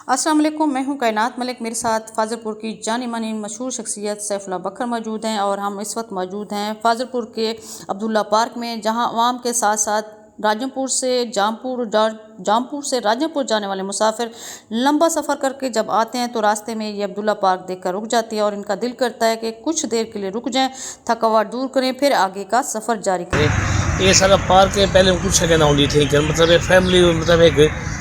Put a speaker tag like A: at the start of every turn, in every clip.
A: अस्सलाम वालेकुम, मैं हूं कायनात मलिक। मेरे साथ फ़ाज़िलपुर की जानी मानी मशहूर शख्सियत सैफुल्लाह बकर मौजूद हैं और हम इस वक्त मौजूद हैं फ़ाज़िलपुर के अब्दुल्ला पार्क में, जहां आवाम के साथ साथ राजमपुर से राजमपुर जाने वाले मुसाफिर लंबा सफ़र करके जब आते हैं तो रास्ते में ये अब्दुल्ला पार्क देखकर रुक जाती है और इनका दिल करता है कि कुछ देर के लिए रुक जाएं, थकावट दूर करें, फिर आगे का सफ़र जारी करें।
B: ये सारा पार्क है पहले कुछ कहना होंदी थी कि मतलब फैमिली मतलब एक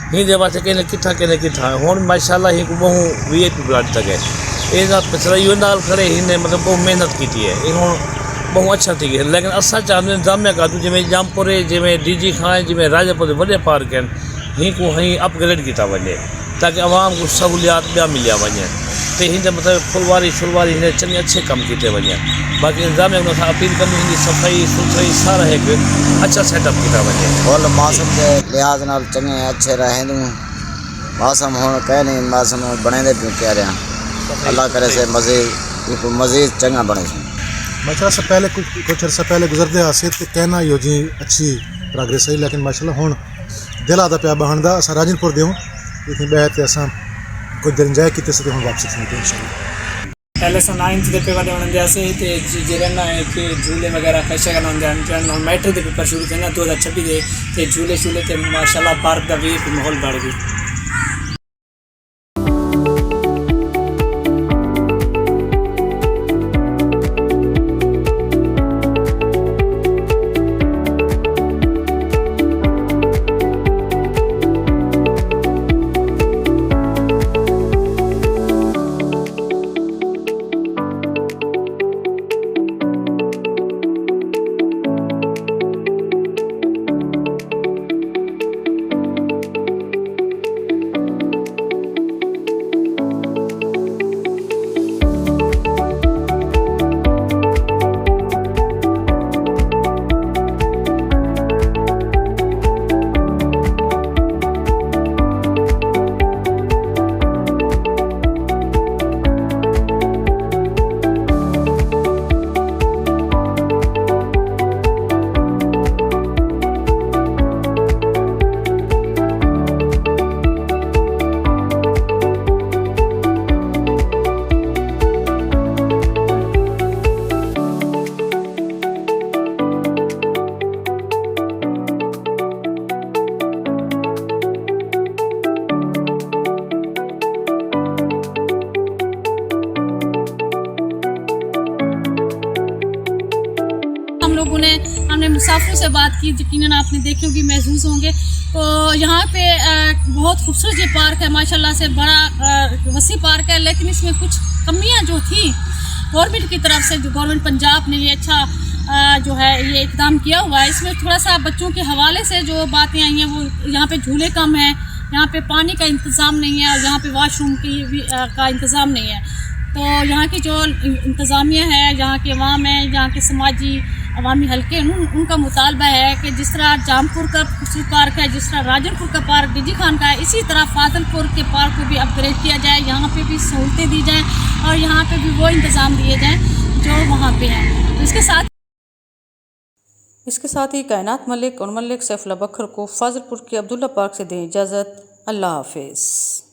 B: ही दे वास्ते कहने किथा हुन माशाल्लाह ही बहु वीआईपी प्लाट तक है ये ना पिछड़ा यो नाल खड़े ही ने मतलब बहुत मेहनत की है ये हुन बहुत अच्छा थी है। लेकिन असा चाहते जामिया कादू जिमें जामपुर जिमें डीजी खां जिमें राजापुर वॾे पार्क हैं ही को ही अपग्रेड किया वजे ताकि आवाम को सहूलियात ॿिया मिलिया वञे तो हिन मतलब फुलवारी हिन चङे अच्छे कम किए वञे। बाक़ी इंतजामिया उन अपील कंदी हिंदी सफ़ाई सुथराई सारा एक अच्छा सेटअप किया वञे।
C: फुल मौसम के लिहाज नाल चंगे अच्छे रहंदू मौसम हुण कह नहीं मौसम बने पियो कह रहा अल्लाह करे से मज़ीद चंगा बने।
D: माशाल्लाह से पहले कुछ अर्सा पहले गुजरते हासिल तो कहना ही हो जी अच्छी प्रोग्रेस है, लेकिन माशाल्लाह हुण दिल आता पिया बहनदा अस राजनपुर देऊँ इतनी बहत अस कुछ दिन इंजॉय किए से हम वापसी थी इंशाल्लाह।
E: पहले सो 9th के पेपर वणंदे ते जिरना है कि झूले वगैरह कैसे करना होंगे मैट्रिक के पेपर शुरू थे ना 2026 के झूले ते माशाल्लाह पार्क का भी माहौल बढ़ गई।
F: हमने मुसाफिरों से बात की, यकीनन आपने देखे होंगे, महसूस होंगे। तो यहाँ पे बहुत खूबसूरत ये पार्क है, माशाल्लाह से बड़ा वसी पार्क है, लेकिन इसमें कुछ कमियाँ जो थी गवर्नमेंट की तरफ से, जो गवर्नमेंट पंजाब ने ये अच्छा जो है ये इक़दाम किया हुआ है, इसमें थोड़ा सा बच्चों के हवाले से जो बातें आई हैं वो यहाँ पे झूले कम हैं, यहाँ पे पानी का इंतज़ाम नहीं है और यहाँ पे वॉशरूम की भी का इंतज़ाम नहीं है। तो यहाँ की जो इंतज़ामिया है, यहाँ के अवाम है, यहाँ के समाजी अवामी हल्के उनका मुतालबा है कि जिस तरह जामपुर का खूबसूरत पार्क है, जिस तरह राजनपुर का पार्क डीजी खान का है, इसी तरह फ़ाज़िलपुर के पार्क को भी अपग्रेड किया जाए, यहाँ पे भी सहूलतें दी जाएँ और यहाँ पे भी वो इंतज़ाम दिए जाएँ जो वहाँ पे हैं। तो
A: इसके साथ ही कायनात मलिक और मलिक सैफुल्लाह बकर को फ़ाज़िलपुर के अब्दुल्ला पार्क से दें इजाज़त। अल्लाह हाफ़िज़।